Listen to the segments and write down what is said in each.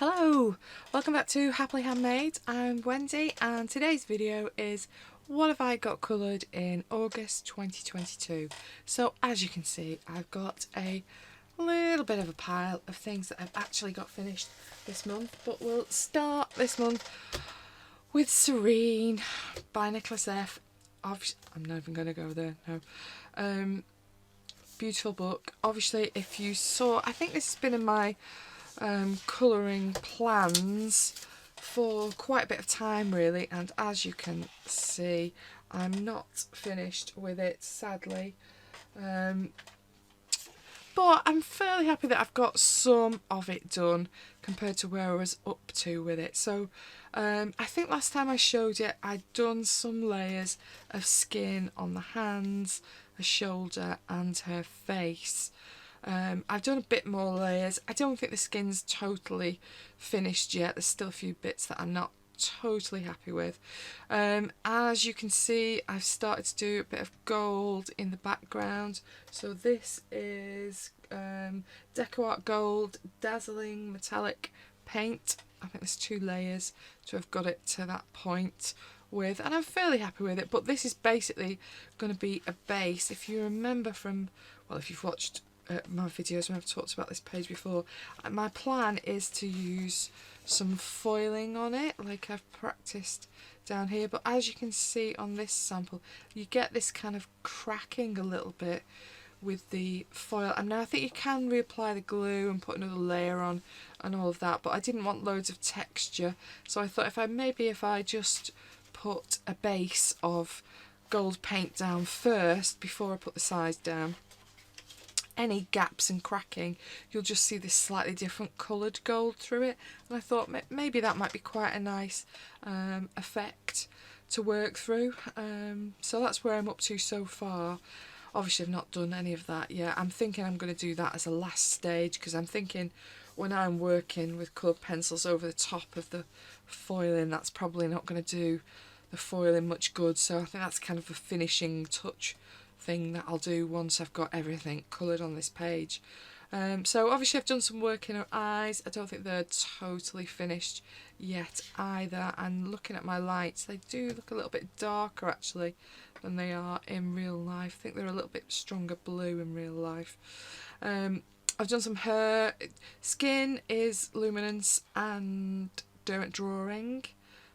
Hello, welcome back to Happily Handmade. I'm Wendy and today's video is what have I got coloured in August 2022. So as you can see, I've got a little bit of a pile of things that I've actually got finished this month, but we'll start this month with Serene by Nicholas F. Obviously, I'm not even going to go there, no. Beautiful book. Obviously, if you saw, I think this has been in my colouring plans for quite a bit of time really, and as you can see I'm not finished with it, sadly, but I'm fairly happy that I've got some of it done compared to where I was up to with it. So I think last time I showed it I'd done some layers of skin on the hands, her shoulder and her face. I've done a bit more layers. I don't think the skin's totally finished yet. There's still a few bits that I'm not totally happy with. As you can see, I've started to do a bit of gold in the background. So this is Deco Art Gold Dazzling Metallic Paint. I think there's 2 layers to have got it to that point with, and I'm fairly happy with it. But this is basically going to be a base. If you remember from, well, if you've watched my videos when I've talked about this page before, my plan is to use some foiling on it like I've practiced down here, but as you can see on this sample you get this kind of cracking a little bit with the foil. And now I think you can reapply the glue and put another layer on and all of that, but I didn't want loads of texture, so I thought if I just put a base of gold paint down first before I put the sides down, any gaps and cracking you'll just see this slightly different coloured gold through it, and I thought maybe that might be quite a nice effect to work through. So that's where I'm up to so far. Obviously I've not done any of that yet. I'm thinking I'm going to do that as a last stage, because I'm thinking when I'm working with coloured pencils over the top of the foiling, that's probably not going to do the foiling much good, so I think that's kind of a finishing touch thing that I'll do once I've got everything coloured on this page. So obviously I've done some work in her eyes. I don't think they're totally finished yet either, and looking at my lights they do look a little bit darker actually than they are in real life. I think they're a little bit stronger blue in real life. I've done some hair. Skin is luminance and dirt drawing.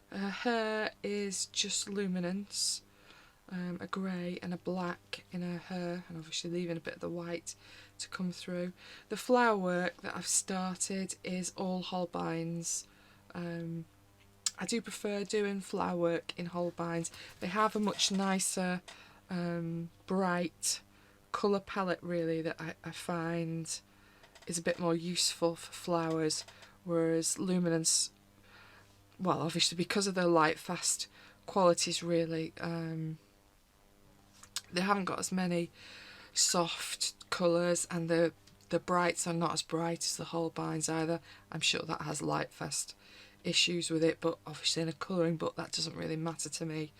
Hair is just luminance, a grey and a black in her hair, and obviously leaving a bit of the white to come through. The flower work that I've started is all Holbein's. I do prefer doing flower work in Holbein's. They have a much nicer bright colour palette really that I find is a bit more useful for flowers, whereas Luminance, well obviously because of their light fast qualities really, they haven't got as many soft colours, and the brights are not as bright as the Holbeins either. I'm sure that has light fast issues with it, but obviously in a colouring book that doesn't really matter to me.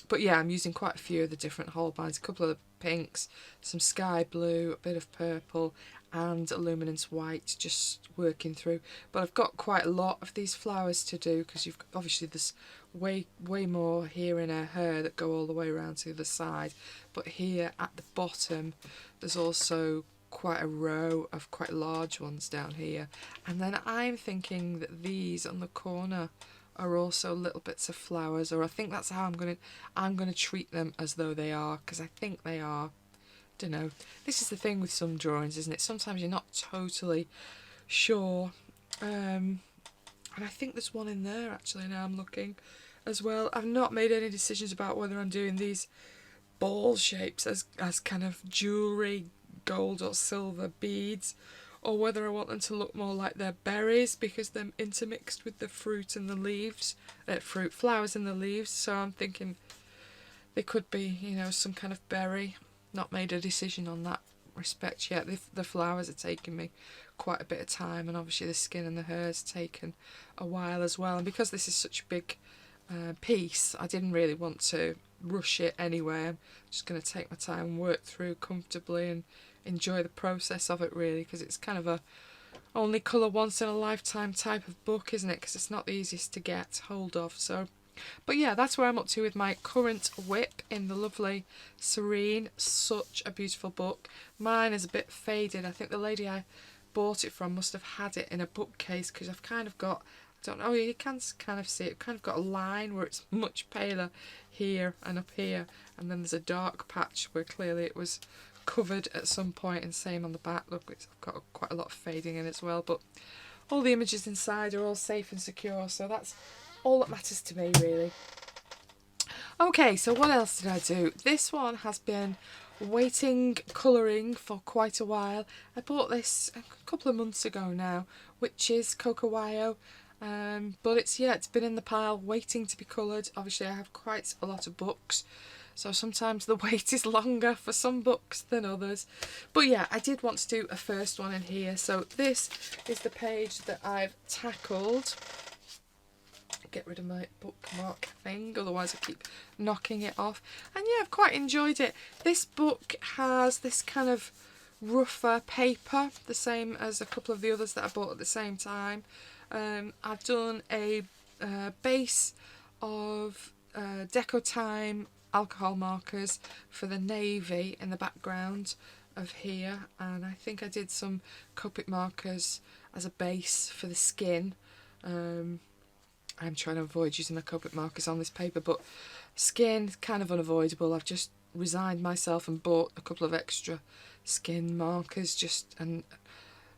But yeah, I'm using quite a few of the different Holbeins, a couple of the pinks, some sky blue, a bit of purple and a luminance white just working through. But I've got quite a lot of these flowers to do, because you've obviously there's way more here in her hair that go all the way around to the other side, but here at the bottom there's also quite a row of quite large ones down here, and then I'm thinking that these on the corner are also little bits of flowers, or I think that's how I'm gonna treat them, as though they are, because I think they are. Don't know. This is the thing with some drawings, isn't it? Sometimes you're not totally sure. And I think there's one in there actually now I'm looking as well. I've not made any decisions about whether I'm doing these ball shapes as kind of jewellery, gold or silver beads, or whether I want them to look more like they're berries because they're intermixed with the fruit and the leaves, flowers and the leaves. So I'm thinking they could be, you know, some kind of berry. Not made a decision on that respect yet. The flowers are taking me quite a bit of time, and obviously the skin and the hair has taken a while as well, and because this is such a big piece I didn't really want to rush it anyway. I'm just going to take my time and work through comfortably and enjoy the process of it really, because it's kind of a only colour once in a lifetime type of book, isn't it? Because it's not the easiest to get hold of. So, but yeah, that's where I'm up to with my current whip in the lovely Serene. Such a beautiful book. Mine is a bit faded. I think the lady I bought it from must have had it in a bookcase, because I've kind of got, I don't know, you can kind of see it, kind of got a line where it's much paler here and up here, and then there's a dark patch where clearly it was covered at some point, and same on the back. Look, it's got quite a lot of fading in as well, but all the images inside are all safe and secure, so that's all that matters to me, really. Okay, so what else did I do? This one has been waiting colouring for quite a while. I bought this a couple of months ago now, which is Coca-Wire, but it's been in the pile waiting to be coloured. Obviously I have quite a lot of books, so sometimes the wait is longer for some books than others. But yeah, I did want to do a first one in here, so this is the page that I've tackled. Get rid of my bookmark thing, otherwise I keep knocking it off. And yeah, I've quite enjoyed it. This book has this kind of rougher paper, the same as a couple of the others that I bought at the same time. I've done a base of Deco Time alcohol markers for the navy in the background of here, and I think I did some Copic markers as a base for the skin. I'm trying to avoid using the Copic markers on this paper, but skin is kind of unavoidable. I've just resigned myself and bought a couple of extra skin markers and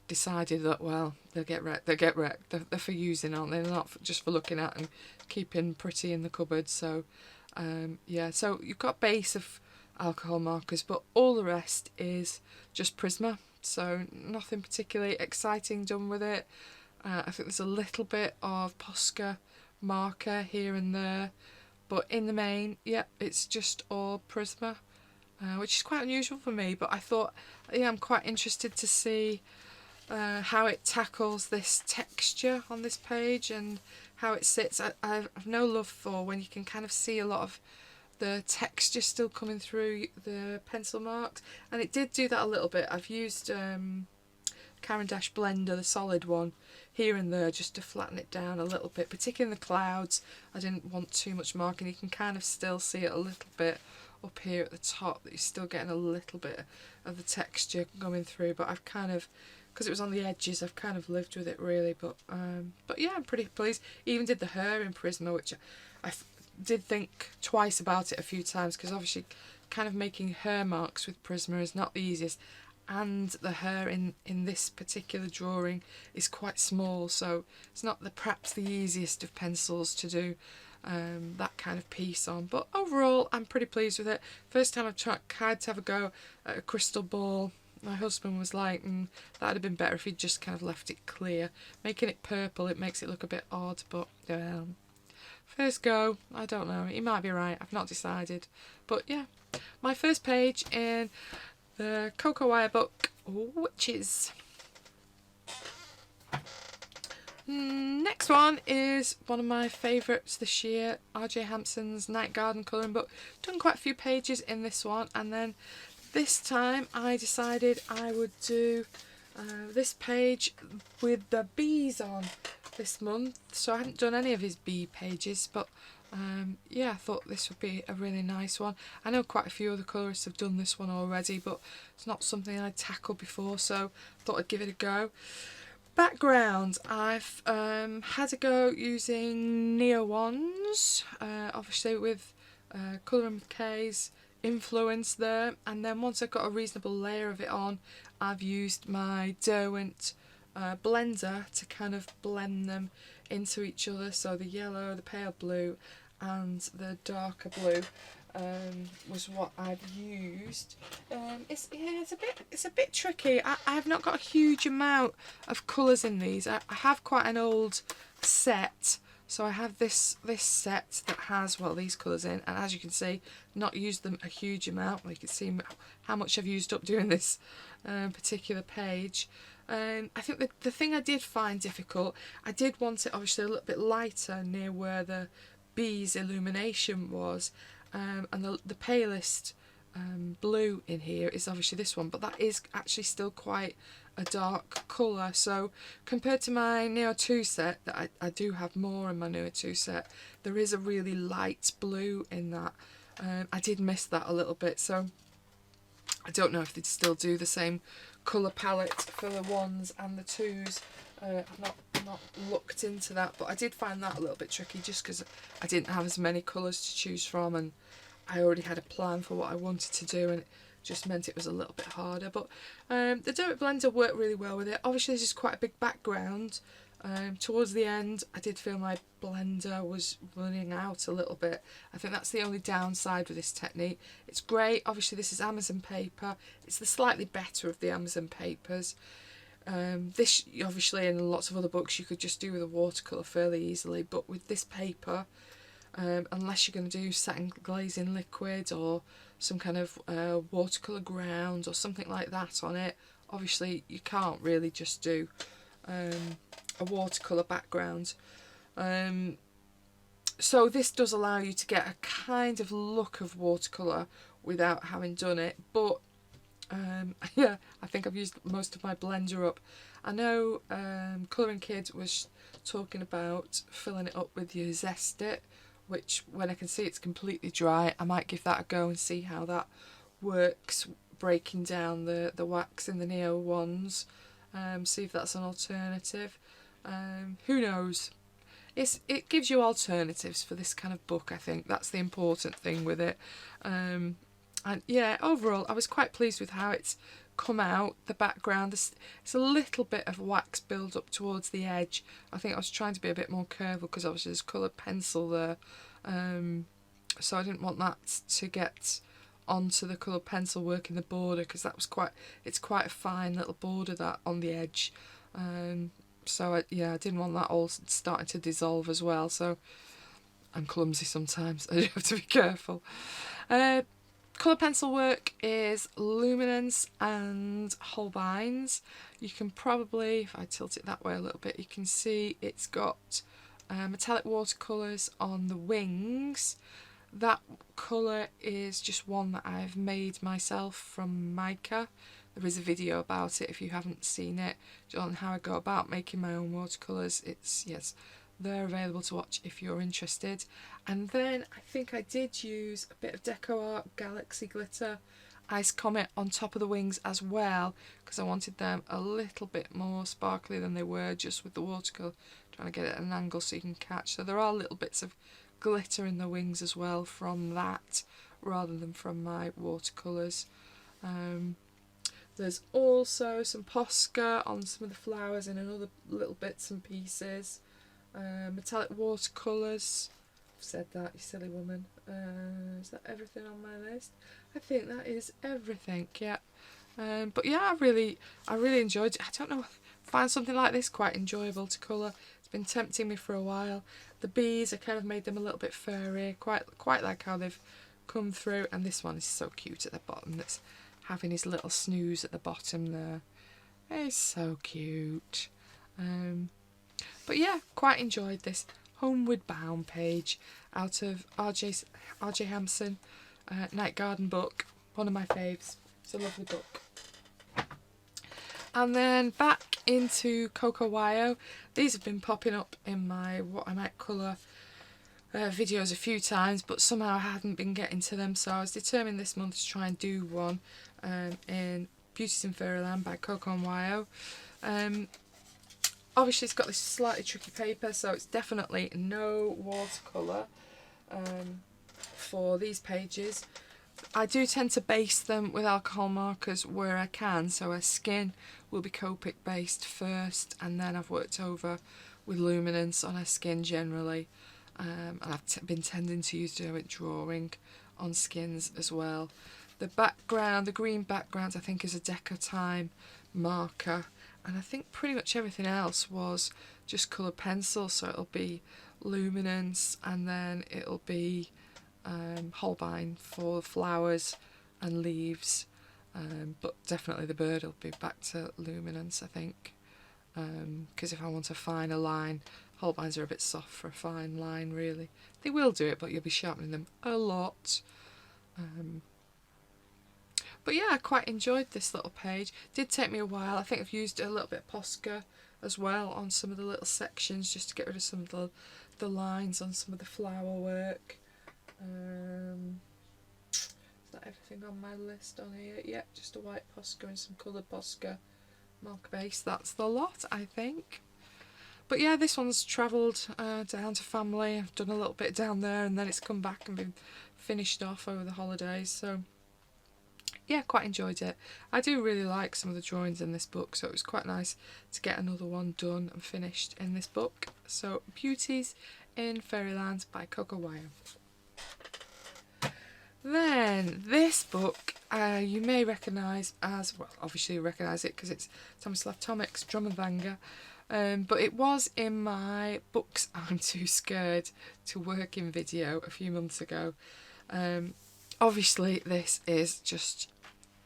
decided that, well, they'll get wrecked. They're for using, aren't they? They're not just for looking at and keeping pretty in the cupboard. So yeah, so you've got base of alcohol markers, but all the rest is just Prisma, so nothing particularly exciting done with it. I think there's a little bit of Posca marker here and there, but in the main, yeah, it's just all Prisma, which is quite unusual for me, but I thought, yeah, I'm quite interested to see how it tackles this texture on this page and how it sits. I've no love for when you can kind of see a lot of the texture still coming through the pencil marks, and it did do that a little bit. I've used Caran d'Ache Blender, the solid one, here and there just to flatten it down a little bit, particularly in the clouds. I didn't want too much marking. You can kind of still see it a little bit up here at the top, that you're still getting a little bit of the texture going through, but I've kind of, because it was on the edges, I've kind of lived with it really. But yeah, I'm pretty pleased. Even did the hair in Prisma, which I did think twice about it a few times, because obviously kind of making hair marks with Prisma is not the easiest, and the hair in this particular drawing is quite small, so it's not perhaps the easiest of pencils to do that kind of piece on. But overall, I'm pretty pleased with it. First time I've tried to have a go at a crystal ball. My husband was like, that'd have been better if he'd just kind of left it clear. Making it purple, it makes it look a bit odd, but first go, I don't know, he might be right, I've not decided. But yeah, my first page in the Coca-Wire book, Witches. Next one is one of my favourites this year, R.J. Hampson's Night Garden colouring book. Done quite a few pages in this one, and then this time I decided I would do this page with the bees on this month. So I hadn't done any of his bee pages, but yeah, I thought this would be a really nice one. I know quite a few other colourists have done this one already, but it's not something I'd tackled before, so I thought I'd give it a go. Background, I've had a go using Neo Wands, obviously with Colour & Bouquet's influence there, and then once I've got a reasonable layer of it on, I've used my Derwent blender to kind of blend them into each other. So the yellow, the pale blue and the darker blue was what I've used. It's a bit tricky. I've not got a huge amount of colours in these. I have quite an old set, so I have this set that has, well, these colours in, and as you can see, not used them a huge amount. You can see how much I've used up doing this particular page. I think the thing I did find difficult, I did want it obviously a little bit lighter near where the bees illumination was, and the palest blue in here is obviously this one, but that is actually still quite a dark colour. So compared to my Neo 2 set, that I do have more in my Neo 2 set, there is a really light blue in that. I did miss that a little bit, so I don't know if they'd still do the same colour palette for the 1s and the 2s. I've not looked into that, but I did find that a little bit tricky just because I didn't have as many colours to choose from, and I already had a plan for what I wanted to do, and it just meant it was a little bit harder. But the Derwent blender worked really well with it. Obviously this is quite a big background. Towards the end I did feel my blender was running out a little bit. I think that's the only downside with this technique. It's great, obviously this is Amazon paper, it's the slightly better of the Amazon papers. This obviously in lots of other books you could just do with a watercolour fairly easily, but with this paper, unless you're going to do satin glazing liquid or some kind of watercolour ground or something like that on it, obviously you can't really just do a watercolour background. So this does allow you to get a kind of look of watercolour without having done it, but yeah, I think I've used most of my blender up. I know Colouring Kid was talking about filling it up with your Zest It, which when I can see it's completely dry, I might give that a go and see how that works, breaking down the wax in the Neo ones, see if that's an alternative. Who knows? It gives you alternatives for this kind of book, I think. That's the important thing with it. And yeah, overall I was quite pleased with how it's come out. The background, it's a little bit of wax build up towards the edge. I think I was trying to be a bit more careful because obviously there's coloured pencil there, so I didn't want that to get onto the coloured pencil work in the border, because that was it's quite a fine little border that on the edge. So yeah, I didn't want that all starting to dissolve as well, so I'm clumsy sometimes, I do have to be careful. Colour pencil work is Luminance and Holbein's. You can probably, if I tilt it that way a little bit, you can see it's got metallic watercolours on the wings. That colour is just one that I've made myself from mica. There is a video about it if you haven't seen it, on how I go about making my own watercolours. Yes, they're available to watch if you're interested. And then I think I did use a bit of Deco Art Galaxy Glitter Ice Comet on top of the wings as well, because I wanted them a little bit more sparkly than they were just with the watercolour, trying to get it at an angle so you can catch. So there are little bits of glitter in the wings as well from that, rather than from my watercolours. There's also some Posca on some of the flowers and in other little bits and pieces. Metallic watercolours. I've said that, you silly woman. Is that everything on my list? I think that is everything, yeah. But yeah, I really enjoyed it. I don't know, I find something like this quite enjoyable to colour. It's been tempting me for a while. The bees, I kind of made them a little bit furry, quite like how they've come through. And this one is so cute at the bottom, that's having his little snooze at the bottom there. It's so cute. But yeah, quite enjoyed this Homeward Bound page out of R.J. Hampson, Night Garden book, one of my faves. It's a lovely book. And then back into Coca-Wire. These have been popping up in my What I Might Colour videos a few times, but somehow I hadn't been getting to them, so I was determined this month to try and do one in Beauties in Fairyland by Coca-Wire. Obviously it's got this slightly tricky paper, so it's definitely no watercolour for these pages. I do tend to base them with alcohol markers where I can, so a skin will be Copic based first, and then I've worked over with luminance on a skin generally. And I've been tending to use Derwent drawing on skins as well. The background, the green background, I think is a Deco Time marker, and I think pretty much everything else was just coloured pencil, so it'll be luminance, and then it'll be Holbein for flowers and leaves, but definitely the bird will be back to luminance, I think, because if I want a finer line, Holbeins are a bit soft for a fine line really. They will do it, but you'll be sharpening them a lot. But yeah, I quite enjoyed this little page. Did take me a while. I think I've used a little bit of Posca as well on some of the little sections, just to get rid of some of the lines on some of the flower work. Is that everything on my list on here? Yep, just a white Posca and some coloured Posca marker base. That's the lot, I think. But yeah, this one's travelled down to family. I've done a little bit down there, and then it's come back and been finished off over the holidays. So yeah, quite enjoyed it. I do really like some of the drawings in this book, so it was quite nice to get another one done and finished in this book. So Beauties in Fairylands by Coca-Wire. Then this book you may recognise as, well, obviously you recognise it because it's Tomislav Tomic's Drum and Banger, but it was in my Books I'm Too Scared to Work in video a few months ago. Obviously this is just,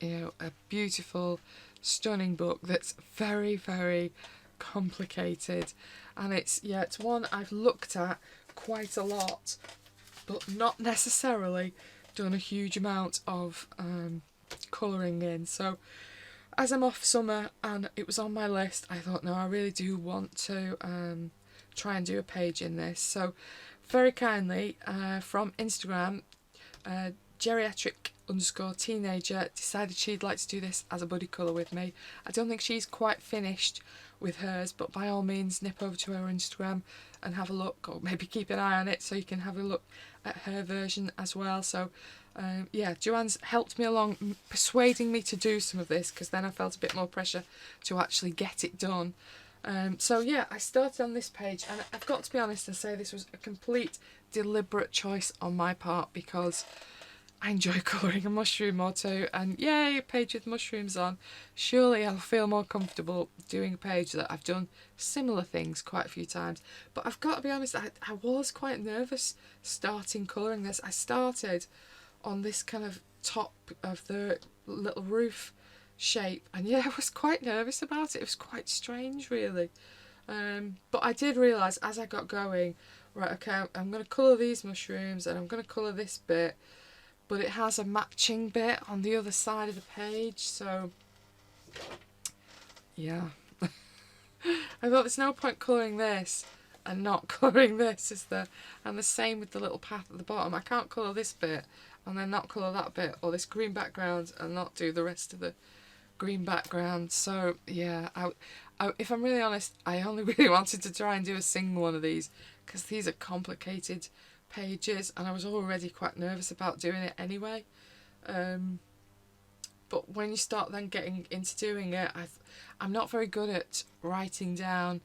you know, a beautiful, stunning book that's very, very complicated, and it's one I've looked at quite a lot, but not necessarily done a huge amount of colouring in. So as I'm off summer and it was on my list, I thought, no, I really do want to try and do a page in this. So very kindly from Instagram, geriatric_teenager decided she'd like to do this as a buddy colour with me. I don't think she's quite finished with hers, but by all means nip over to her Instagram and have a look, or maybe keep an eye on it so you can have a look at her version as well. So yeah, Joanne's helped me along, persuading me to do some of this, because then I felt a bit more pressure to actually get it done. So yeah, I started on this page, and I've got to be honest and say this was a complete deliberate choice on my part, because I enjoy colouring a mushroom or two, and yay, a page with mushrooms on. Surely I'll feel more comfortable doing a page that I've done similar things quite a few times. But I've got to be honest, I was quite nervous starting colouring this. I started on this kind of top of the little roof shape, and yeah, I was quite nervous about it. It was quite strange, really. But I did realise as I got going, right, okay, I'm going to colour these mushrooms and I'm going to colour this bit, but it has a matching bit on the other side of the page, so yeah. I thought there's no point colouring this and not colouring this, is there? And the same with the little path at the bottom. I can't colour this bit and then not colour that bit, or this green background and not do the rest of the green background. So yeah, if I'm really honest, I only really wanted to try and do a single one of these, because these are complicated pages and I was already quite nervous about doing it anyway. But when you start then getting into doing it, I'm not very good at writing down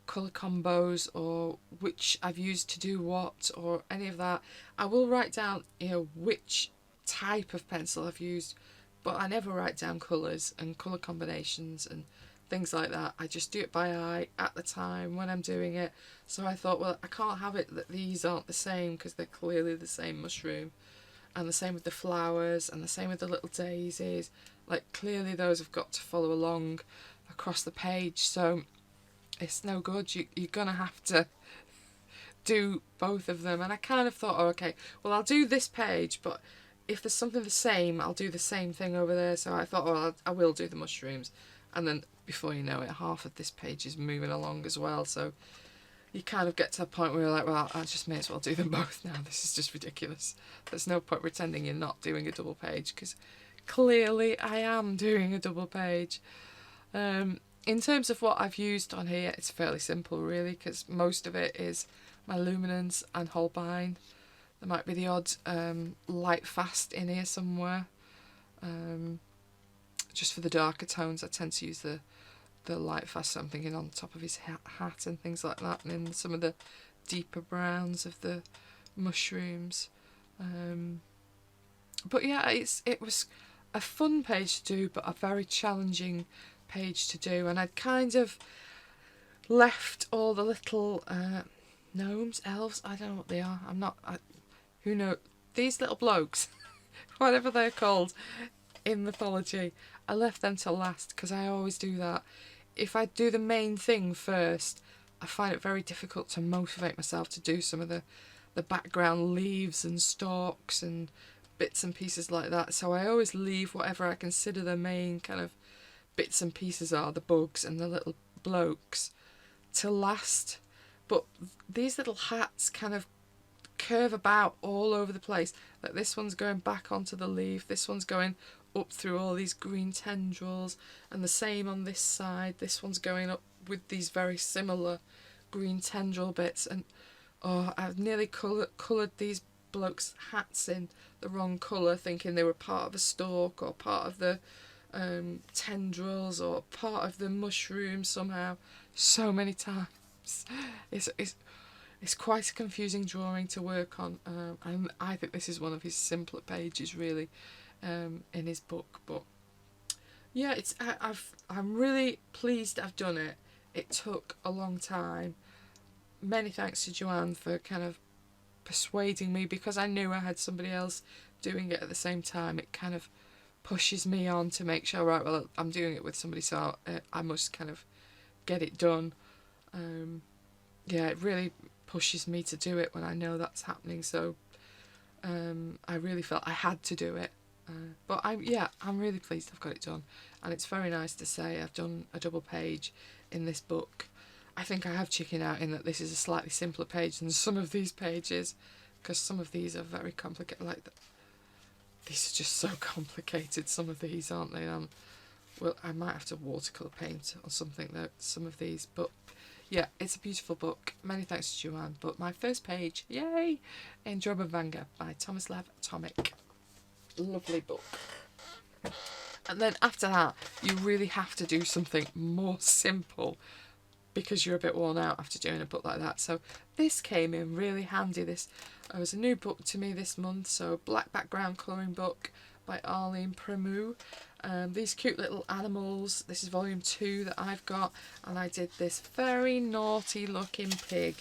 colour combos or which I've used to do what or any of that. I will write down, you know, which type of pencil I've used, but I never write down colours and colour combinations and things like that. I just do it by eye at the time when I'm doing it. So I thought, well, I can't have it that these aren't the same, because they're clearly the same mushroom, and the same with the flowers and the same with the little daisies. Like, clearly those have got to follow along across the page, so it's no good. You're gonna have to do both of them. And I kind of thought, oh, okay, well, I'll do this page, but if there's something the same, I'll do the same thing over there. So I thought, oh, I will do the mushrooms. And then before you know it, half of this page is moving along as well. So you kind of get to a point where you're like, well, I just may as well do them both now. This is just ridiculous. There's no point pretending you're not doing a double page, because clearly I am doing a double page. In terms of what I've used on here, it's fairly simple really, because most of it is my luminance and Holbein. There might be the odd light fast in here somewhere. Just for the darker tones, I tend to use the light fast, I'm thinking on top of his hat and things like that, and in some of the deeper browns of the mushrooms. But yeah, it was a fun page to do, but a very challenging page to do, and I'd kind of left all the little gnomes, elves, I don't know what they are, who knows, these little blokes, whatever they're called in mythology, I left them till last, because I always do that. If I do the main thing first, I find it very difficult to motivate myself to do some of the background leaves and stalks and bits and pieces like that. So I always leave whatever I consider the main kind of bits and pieces are, the bugs and the little blokes, to last. But these little hats kind of curve about all over the place. Like this one's going back onto the leaf, this one's going up through all these green tendrils, and the same on this side. This one's going up with these very similar green tendril bits. And oh, I've nearly coloured these blokes' hats in the wrong colour, thinking they were part of a stalk or part of the tendrils or part of the mushroom somehow, so many times. It's quite a confusing drawing to work on, and I think this is one of his simpler pages really in his book. But yeah, I'm really pleased I've done it. It took a long time. Many thanks to Joanne for kind of persuading me, because I knew I had somebody else doing it at the same time. It kind of pushes me on to make sure, right, well, I'm doing it with somebody, so I must kind of get it done. Yeah, it really pushes me to do it when I know that's happening. So I really felt I had to do it. But I'm really pleased I've got it done, and it's very nice to say I've done a double page in this book. I think I have chickened out in that this is a slightly simpler page than some of these pages, because some of these are very complicated. These are just so complicated, some of these, aren't they? Well, I might have to watercolour paint or something though, some of these. But yeah, it's a beautiful book. Many thanks to Joanne. But my first page, yay, in Drobavanga by Thomas Lev Atomic. Lovely book. And then after that, you really have to do something more simple, because you're a bit worn out after doing a book like that. So this came in really handy. This was a new book to me this month. So Black Background Colouring Book by Arlene Premu. These cute little animals. This is volume 2 that I've got, and I did this very naughty looking pig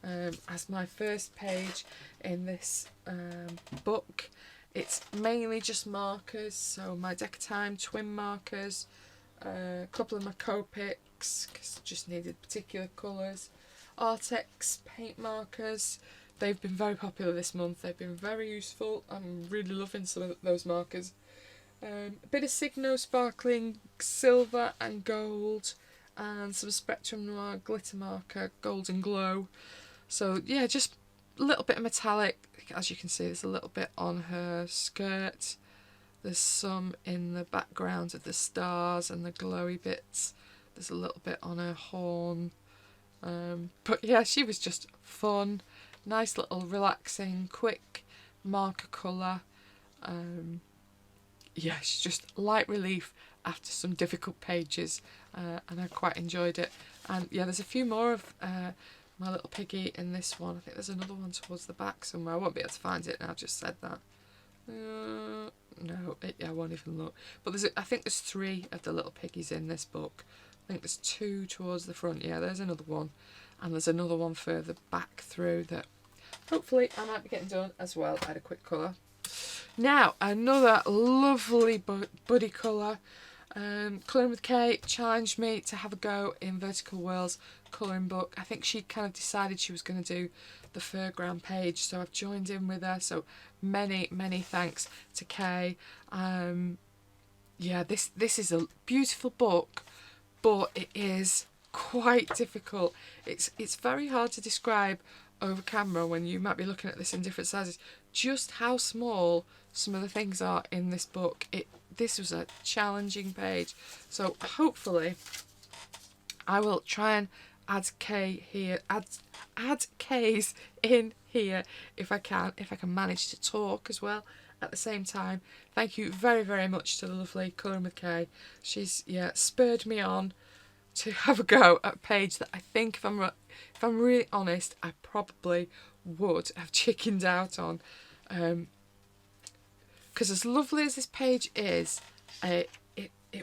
as my first page in this book. It's mainly just markers, so my Decatime twin markers, a couple of my Copics, because I just needed particular colours, Artex paint markers. They've been very popular this month, they've been very useful. I'm really loving some of those markers. A bit of Cygnus sparkling silver and gold, and some Spectrum Noir glitter marker, Golden Glow. So yeah, just a little bit of metallic. As you can see, there's a little bit on her skirt. There's some in the background of the stars and the glowy bits. There's a little bit on her horn. But yeah, she was just fun. Nice little relaxing, quick marker colour. Yeah, she's just light relief after some difficult pages, and I quite enjoyed it. And yeah, there's a few more of my little piggy in this one. I think there's another one towards the back somewhere. I won't be able to find it now, I've just said that. No, I won't even look. But I think there's 3 of the little piggies in this book. I think there's 2 towards the front. Yeah, there's another one. And there's another one further back through that hopefully I might be getting done as well. I had a quick colour. Now, another lovely buddy colour. Colouring with Kay challenged me to have a go in Vertical Worlds colouring book. I think she kind of decided she was going to do the Fairground page, so I've joined in with her. So many thanks to Kay. Yeah, this is a beautiful book, but it is quite difficult. It's very hard to describe over camera when you might be looking at this in different sizes, just how small some of the things are in this book. This was a challenging page, so hopefully I will try and add K here, add K's in here if I can manage to talk as well at the same time. Thank you very much to the lovely Colouring with Kay. She's spurred me on to have a go at a page that I think, if I'm really honest, I probably would have chickened out on, because as lovely as this page is, it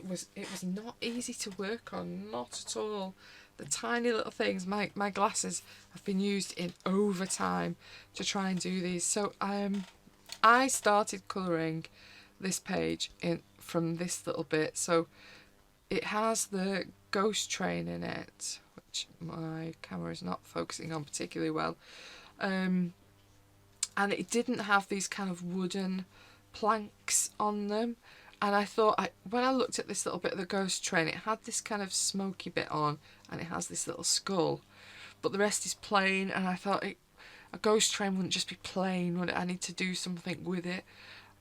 was not easy to work on, not at all. The tiny little things, my glasses have been used in overtime to try and do these. So I started colouring this page from this little bit. So it has the ghost train in it, which my camera is not focusing on particularly well, and it didn't have these kind of wooden planks on them, and I thought, when I looked at this little bit of the ghost train, it had this kind of smoky bit on, and it has this little skull, but the rest is plain, and I thought a ghost train wouldn't just be plain, would it? I need to do something with it.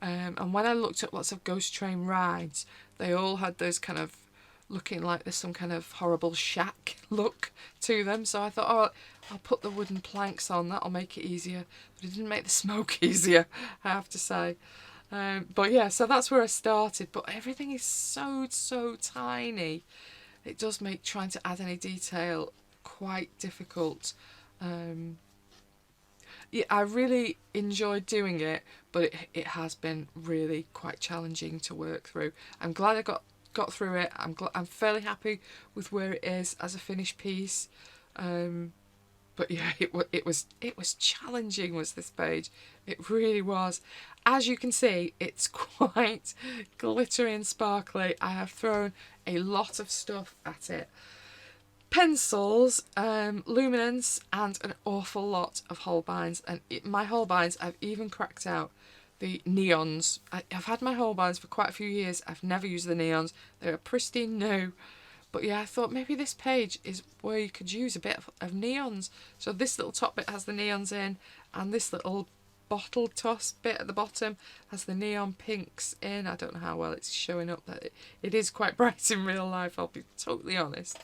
And when I looked at lots of ghost train rides, they all had those kind of looking like there's some kind of horrible shack look to them. So I thought, oh, I'll put the wooden planks on, that'll make it easier. But it didn't make the smoke easier, I have to say. But yeah, so that's where I started. But everything is so tiny. It does make trying to add any detail quite difficult. Yeah, I really enjoyed doing it, but it has been really quite challenging to work through. I'm glad I got through it. I'm fairly happy with where it is as a finished piece. But yeah, it was challenging, was this page. It really was. As you can see, it's quite glittery and sparkly. I have thrown a lot of stuff at it. Pencils, luminance, and an awful lot of Holbeins. And my Holbeins, I've even cracked out the neons. I've had my Holbeins for quite a few years. I've never used the neons. They're pristine new. But yeah, I thought maybe this page is where you could use a bit of neons. So this little top bit has the neons in, and this little bottle toss bit at the bottom has the neon pinks in. I don't know how well it's showing up. That it is quite bright in real life, I'll be totally honest.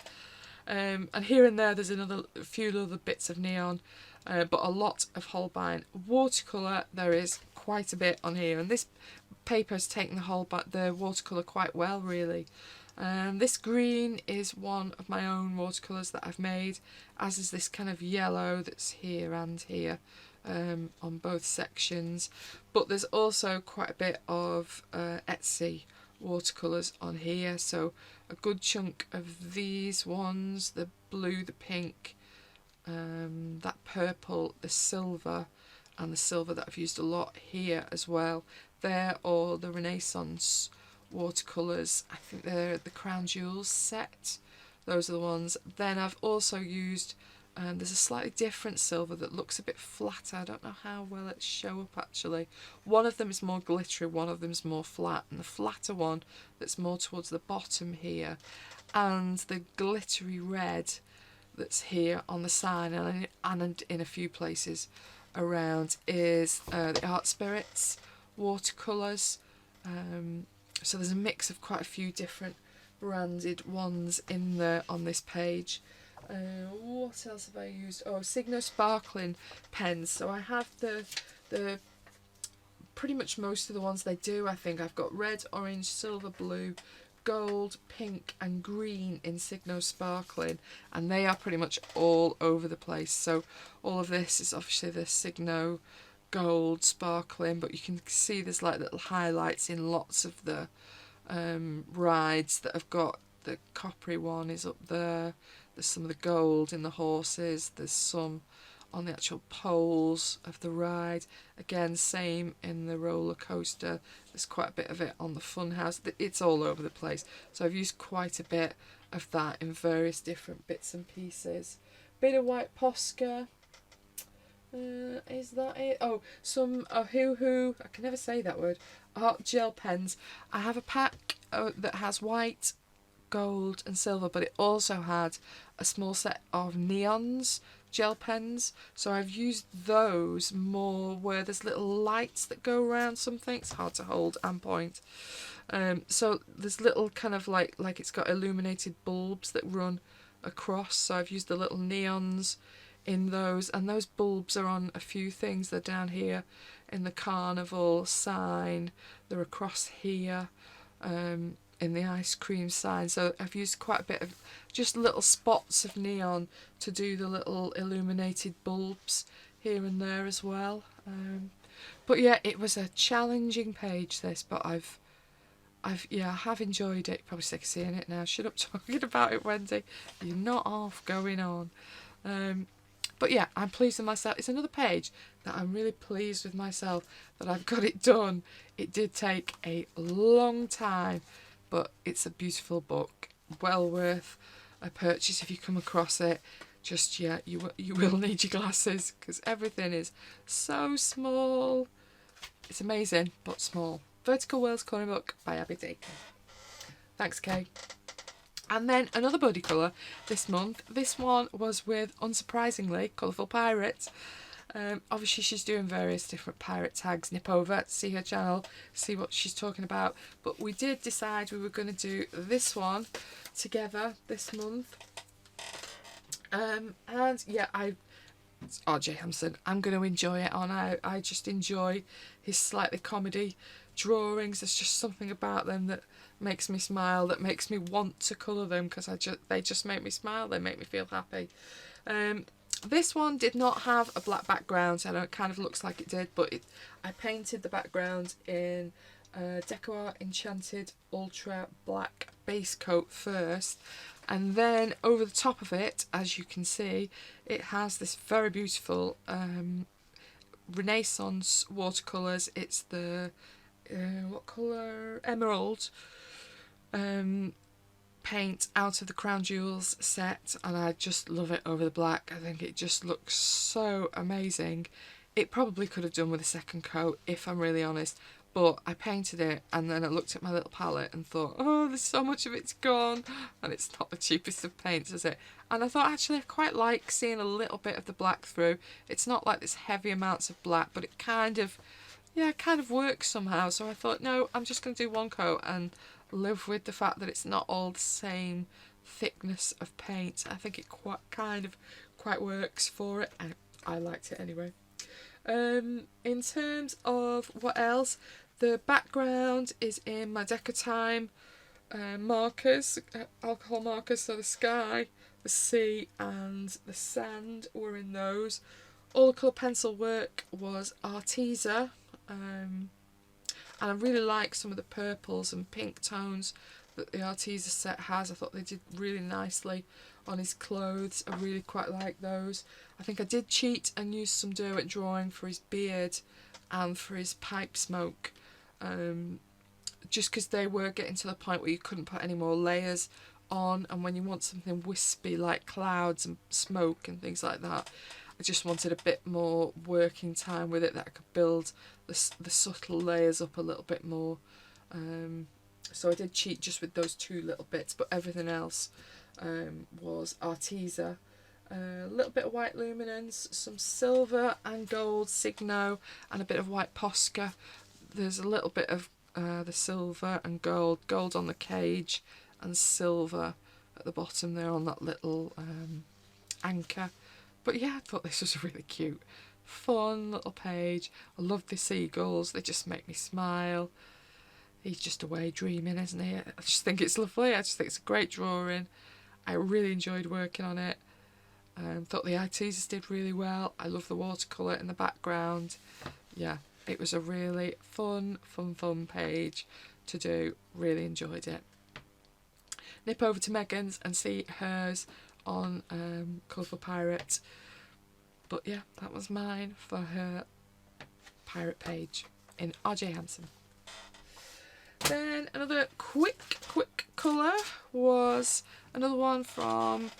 And here and there there's a few other bits of neon, but a lot of Holbein. Watercolour, there is quite a bit on here, and this paper has taken the watercolour quite well, really. This green is one of my own watercolours that I've made, as is this kind of yellow that's here and here on both sections. But there's also quite a bit of Etsy watercolours on here, so a good chunk of these ones, the blue, the pink, that purple, the silver, and the silver that I've used a lot here as well. They're all the Renaissance watercolours. I think they're the Crown Jewels set. Those are the ones. Then I've also used, there's a slightly different silver that looks a bit flatter. I don't know how well it show up actually. One of them is more glittery, one of them is more flat, and the flatter one that's more towards the bottom here, and the glittery red that's here on the side and in a few places around is the Art Spirits watercolours. So there's a mix of quite a few different branded ones in there on this page. What else have I used? Oh, Cygnus sparkling pens. So I have the pretty much most of the ones they do. I think I've got red, orange, silver, blue, gold, pink and green in Cygnus sparkling, and they are pretty much all over the place. So all of this is obviously the Cygnus gold sparkling, but you can see there's like little highlights in lots of the rides that have got the coppery one is up there. There's some of the gold in the horses, there's some on the actual poles of the ride. Again, same in the roller coaster. There's quite a bit of it on the funhouse. It's all over the place. So I've used quite a bit of that in various different bits and pieces. Bit of white Posca. Is that it? Oh, some Hoo-Hoo, I can never say that word, art gel pens. I have a pack that has white, gold and silver, but it also had a small set of neons gel pens, so I've used those more where there's little lights that go around something. It's hard to hold and point. So there's little kind of like it's got illuminated bulbs that run across, so I've used the little neons in those, and those bulbs are on a few things. They're down here in the carnival sign, they're across here in the ice cream sign. So I've used quite a bit of just little spots of neon to do the little illuminated bulbs here and there as well. But yeah, it was a challenging page, this, but I have enjoyed it. You're probably sick of seeing it now. Shut up talking about it, Wendy. You're not half going on. But yeah, I'm pleased with myself. It's another page that I'm really pleased with myself that I've got it done. It did take a long time, but it's a beautiful book. Well worth a purchase if you come across it. Just, yeah, you will need your glasses because everything is so small. It's amazing, but small. Vertical Worlds Colouring Book by Abby Deacon. Thanks, Kay. And then another body colour this month. This one was with, unsurprisingly, Colourful Pirate. Obviously she's doing various different pirate tags. Nip over, see her channel, see what she's talking about. But we did decide we were going to do this one together this month. And yeah, it's RJ Hampson. I'm going to enjoy it on. I just enjoy his slightly comedy drawings. There's just something about them that makes me smile, that makes me want to colour them, because they just make me smile, they make me feel happy. This one did not have a black background, so it kind of looks like it did, but I painted the background in Coca-Wire Enchanted Ultra Black base coat first, and then over the top of it, as you can see, it has this very beautiful Renaissance watercolours. It's the what colour? Emerald paint out of the Crown Jewels set, and I just love it over the black. I think it just looks so amazing. It probably could have done with a second coat, if I'm really honest, but I painted it and then I looked at my little palette and thought, oh, there's so much of it's gone, and it's not the cheapest of paints, is it? And I thought, actually, I quite like seeing a little bit of the black through. It's not like this heavy amounts of black, but it kind of works somehow. So I thought, no, I'm just going to do one coat and live with the fact that it's not all the same thickness of paint. I think it quite works for it, and I liked it anyway. In terms of what else, the background is in my Decotime markers, alcohol markers, so the sky, the sea and the sand were in those. All the colour pencil work was Arteza, and I really like some of the purples and pink tones that the Arteza set has. I thought they did really nicely on his clothes. I really quite like those. I think I did cheat and use some Derwent drawing for his beard and for his pipe smoke, just because they were getting to the point where you couldn't put any more layers on, and when you want something wispy like clouds and smoke and things like that, I just wanted a bit more working time with it, that I could build the subtle layers up a little bit more. So I did cheat just with those two little bits, but everything else was Arteza. A little bit of white luminance, some silver and gold Cygnus, and a bit of white Posca. There's a little bit of the silver and gold on the cage, and silver at the bottom there on that little anchor. But yeah, I thought this was a really cute, fun little page. I love the seagulls, they just make me smile. He's just away dreaming, isn't he? I just think it's lovely. I just think it's a great drawing. I really enjoyed working on it. Thought the Artezas did really well. I love the watercolour in the background. Yeah, it was a really fun page to do. Really enjoyed it. Nip over to Megan's and see hers on Colourful Pirate. But yeah, that was mine for her pirate page in RJ Hampson. Then another quick colour was another one from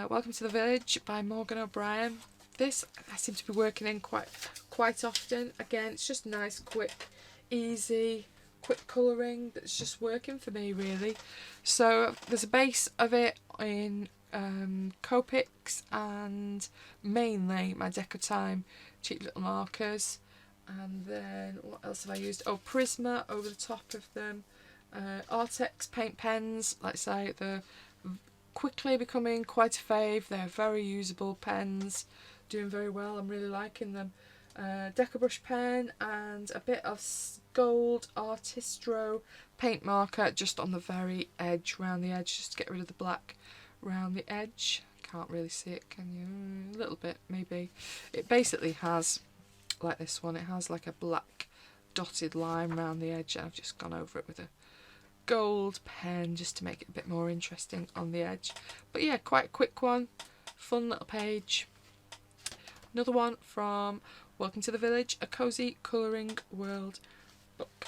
Welcome to the Village by Morgan O'Brien. This I seem to be working in quite often. Again, it's just nice, quick, easy, quick colouring that's just working for me, really. So there's a base of it in Copics and mainly my Decotime cheap little markers. And then what else have I used? Oh, Prisma over the top of them. Artex paint pens, like I say, they're quickly becoming quite a fave. They're very usable pens, doing very well. I'm really liking them. Deco brush pen and a bit of gold Artistro paint marker just on the very edge, round the edge, just to get rid of the black round the edge. Can't really see it, can you? A little bit, maybe. It basically has, like this one, it has like a black dotted line round the edge, and I've just gone over it with a gold pen just to make it a bit more interesting on the edge. But yeah, quite a quick one, fun little page. Another one from Welcome to the Village, a cozy colouring world book.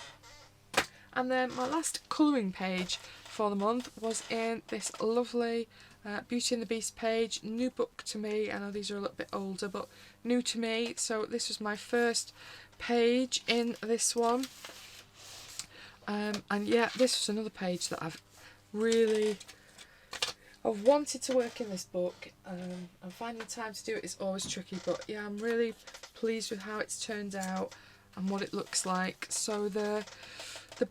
And then my last colouring page for the month was in this lovely Beauty and the Beast page, new book to me. I know these are a little bit older, but new to me. So this was my first page in this one. And yeah, this was another page that I've wanted to work in this book, and finding time to do it is always tricky, but yeah, I'm really pleased with how it's turned out and what it looks like. So the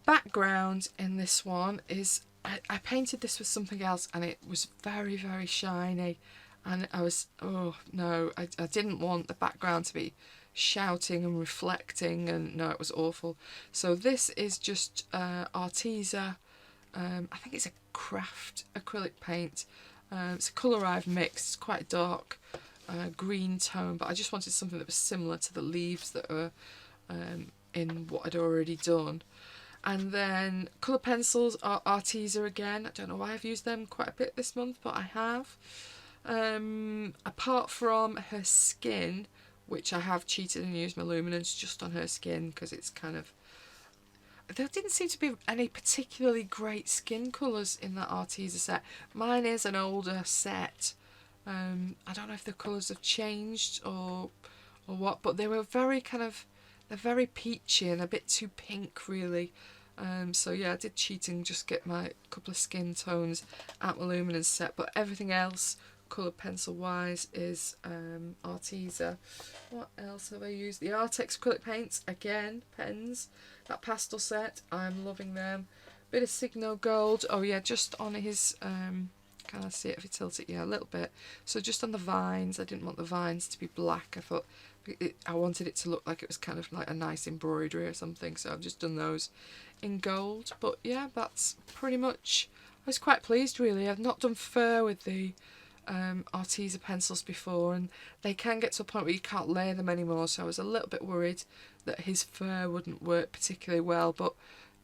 background in this one is, I painted this with something else and it was very, very shiny, and I was, oh no, I didn't want the background to be shouting and reflecting, and no, it was awful. So this is just Arteza, I think it's a craft acrylic paint. It's a colour I've mixed. It's quite a dark green tone, but I just wanted something that was similar to the leaves that are in what I'd already done. And then colour pencils are Arteza again. I don't know why I've used them quite a bit this month, but I have. Apart from her skin, which I have cheated and used my luminance just on her skin because it's kind of... There didn't seem to be any particularly great skin colours in that Arteza set. Mine is an older set. I don't know if the colours have changed or what, but they were very kind of... They're very peachy and a bit too pink, really. So yeah, I did cheat and just get my couple of skin tones out my luminance set, but everything else, colour pencil wise, is Arteza. What else have I used? The Artex acrylic paints, again, pens. That pastel set, I'm loving them. Bit of Signo gold. Oh yeah, just on his, can I see it if I tilt it? Yeah, a little bit. So just on the vines, I didn't want the vines to be black. I thought I wanted it to look like it was kind of like a nice embroidery or something. So I've just done those in gold. But yeah, that's pretty much, I was quite pleased really. I've not done fur with the Arteza pencils before, and they can get to a point where you can't layer them anymore, so I was a little bit worried that his fur wouldn't work particularly well, but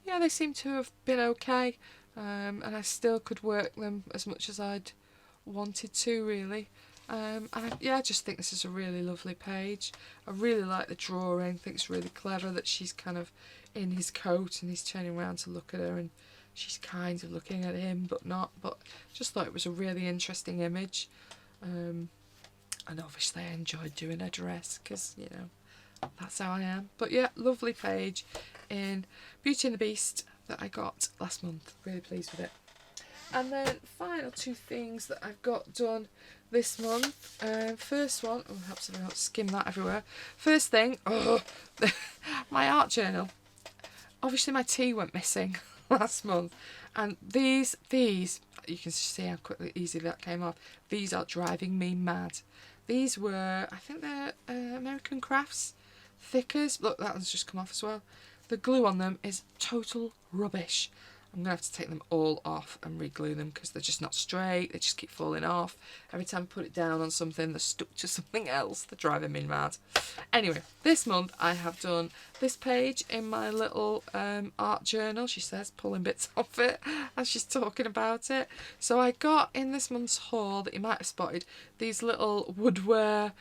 yeah, they seem to have been okay, and I still could work them as much as I'd wanted to really. And I just think this is a really lovely page. I really like the drawing. I think it's really clever that she's kind of in his coat and he's turning around to look at her and she's kind of looking at him but not, but just thought it was a really interesting image. And obviously I enjoyed doing her dress because, you know, that's how I am. But yeah, lovely page in Beauty and the Beast that I got last month. Really pleased with it. And then final two things that I've got done this month. First one, oh, perhaps I don't skim that everywhere. First thing, my art journal. Obviously my tea went missing last month, and these you can see how quickly, easy that came off. These are driving me mad. These were, I think they're American Crafts thickers. Look, that one's just come off as well. The glue on them is total rubbish. I'm going to have to take them all off and re-glue them because they're just not straight. They just keep falling off. Every time I put it down on something, they're stuck to something else. They're driving me mad. Anyway, this month I have done this page in my little art journal. She says, pulling bits off it as she's talking about it. So I got in this month's haul that you might have spotted these little woodware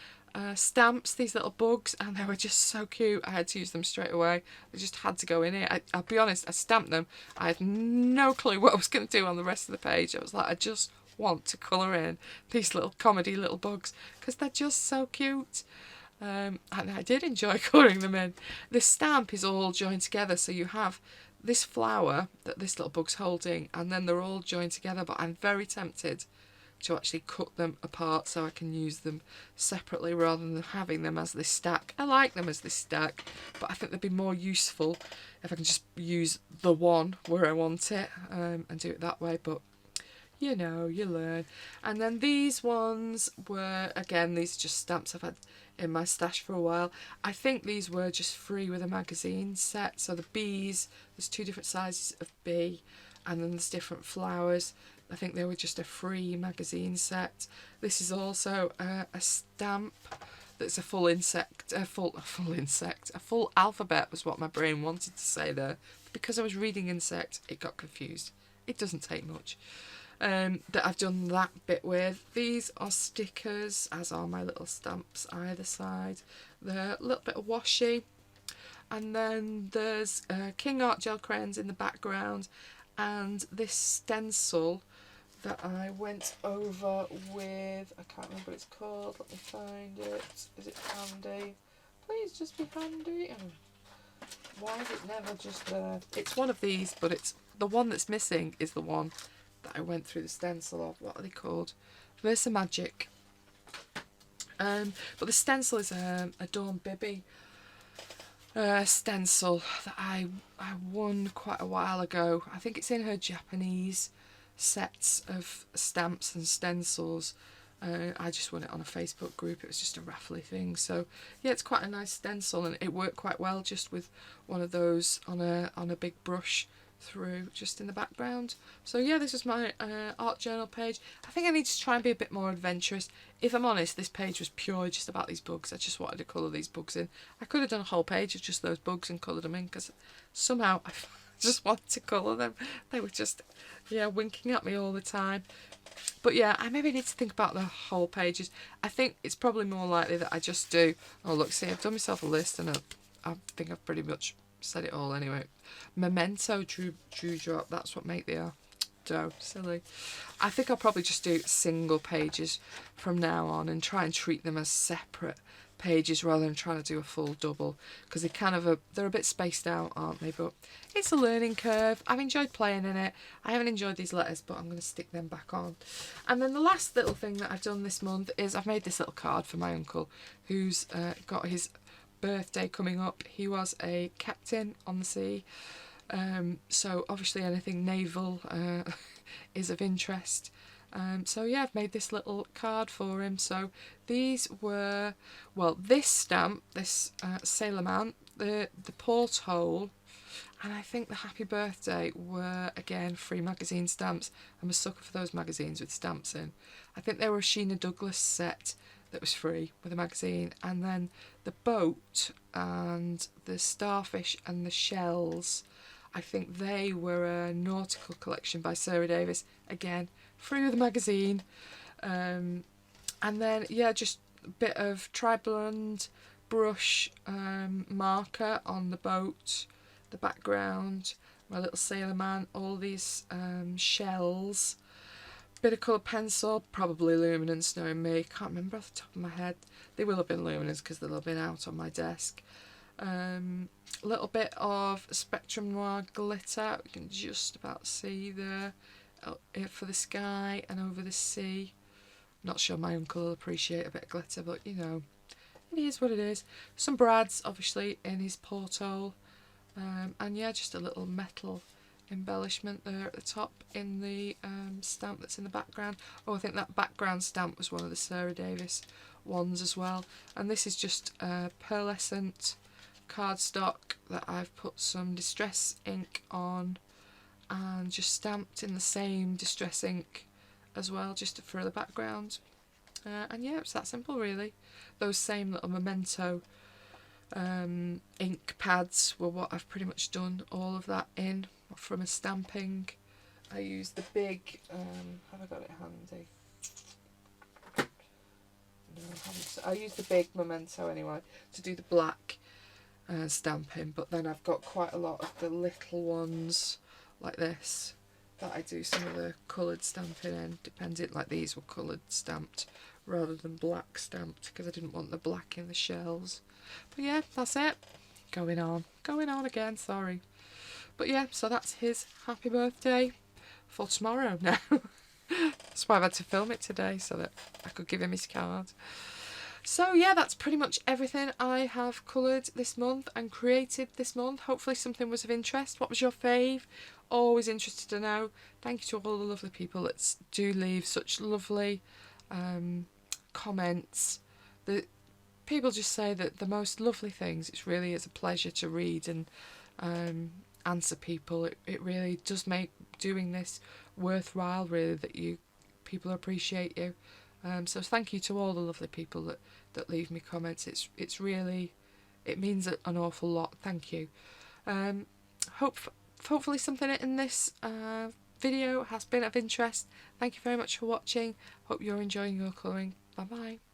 stamps, these little bugs, and they were just so cute. I had to use them straight away. They just had to go in here. I'll be honest, I stamped them. I had no clue what I was going to do on the rest of the page. I was like, I just want to colour in these little comedy little bugs because they're just so cute. And I did enjoy colouring them in. The stamp is all joined together, so you have this flower that this little bug's holding, and then they're all joined together, but I'm very tempted to actually cut them apart so I can use them separately rather than having them as this stack. I like them as this stack, but I think they'd be more useful if I can just use the one where I want it and do it that way, but you know, you learn. And then these ones were, again, these are just stamps I've had in my stash for a while. I think these were just free with a magazine set. So the bees, there's 2 different sizes of bee, and then there's different flowers. I think they were just a free magazine set. This is also a stamp that's a full insect, a full alphabet was what my brain wanted to say there. Because I was reading insect, it got confused. It doesn't take much. That I've done that bit with. These are stickers, as are my little stamps either side. They're a little bit of washi. And then there's King Art gel crayons in the background, and this stencil that I went over with, I can't remember what it's called, let me find it, is it handy? please just be handy. Oh, why is it never just there? It's one of these, but it's the one that's missing is the one that I went through the stencil of. What are they called? Versa Magic. But the stencil is a Dawn Bibby stencil that I won quite a while ago. I think it's in her Japanese sets of stamps and stencils. I just won it on a Facebook group. It was just a raffly thing. So yeah, it's quite a nice stencil, and it worked quite well just with one of those on a big brush through just in the background. So yeah, this is my art journal page. I think I need to try and be a bit more adventurous. If I'm honest, this page was purely just about these bugs. I just wanted to colour these bugs in. I could have done a whole page of just those bugs and coloured them in, because somehow I just wanted to colour them. They were just, yeah, winking at me all the time. But yeah, I maybe need to think about the whole pages. I think it's probably more likely that I just do, oh look, see, I've done myself a list, and I think I've pretty much said it all anyway. Memento Drew Drop, that's what make the dough. Silly. I think I'll probably just do single pages from now on and try and treat them as separate pages rather than trying to do a full double, because they kind of they're a bit spaced out, aren't they? But it's a learning curve. I've enjoyed playing in it. I haven't enjoyed these letters, but I'm going to stick them back on. And then the last little thing that I've done this month is I've made this little card for my uncle, who's got his birthday coming up. He was a captain on the sea, so obviously anything naval is of interest. So yeah, I've made this little card for him. So these were, well, this stamp, this Sailor Man, the porthole, and I think the happy birthday were, again, free magazine stamps. I'm a sucker for those magazines with stamps in. I think they were a Sheena Douglas set that was free with a magazine, and then the boat and the starfish and the shells, I think they were a nautical collection by Sarah Davis, again free with a magazine. And then yeah, just a bit of Triblend brush marker on the boat, the background, my little Sailor Man, all these shells, bit of coloured pencil, probably luminance, knowing me, can't remember off the top of my head. They will have been luminance because they'll have been out on my desk. A little bit of Spectrum Noir glitter, you can just about see there, for the sky and over the sea. Not sure my uncle will appreciate a bit of glitter, but you know, it is what it is. Some brads obviously in his porthole, and yeah, just a little metal embellishment there at the top in the stamp that's in the background. Oh, I think that background stamp was one of the Sarah Davis ones as well. And this is just pearlescent cardstock that I've put some distress ink on and just stamped in the same distress ink as well, just for the background. And yeah, it's that simple really. Those same little Memento ink pads were what I've pretty much done all of that in from a stamping. I used the big, have I got it handy? No, I haven't. I used the big Memento anyway to do the black stamping, but then I've got quite a lot of the little ones like this that I do some of the coloured stamping in, depending, like these were coloured stamped rather than black stamped because I didn't want the black in the shells. But yeah, that's it. Going on again, sorry. But yeah, so that's his happy birthday for tomorrow now. That's why I've had to film it today, so that I could give him his card. So yeah, that's pretty much everything I have coloured this month and created this month. Hopefully something was of interest. What was your fave? Always interested to know. Thank you to all the lovely people that do leave such lovely comments. The people just say that the most lovely things. It really is a pleasure to read and answer people. It really does make doing this worthwhile, really, that people appreciate you. So thank you to all the lovely people that leave me comments. It's really, it means an awful lot. Thank you. Hopefully something in this video has been of interest. Thank you very much for watching. Hope you're enjoying your colouring. Bye bye.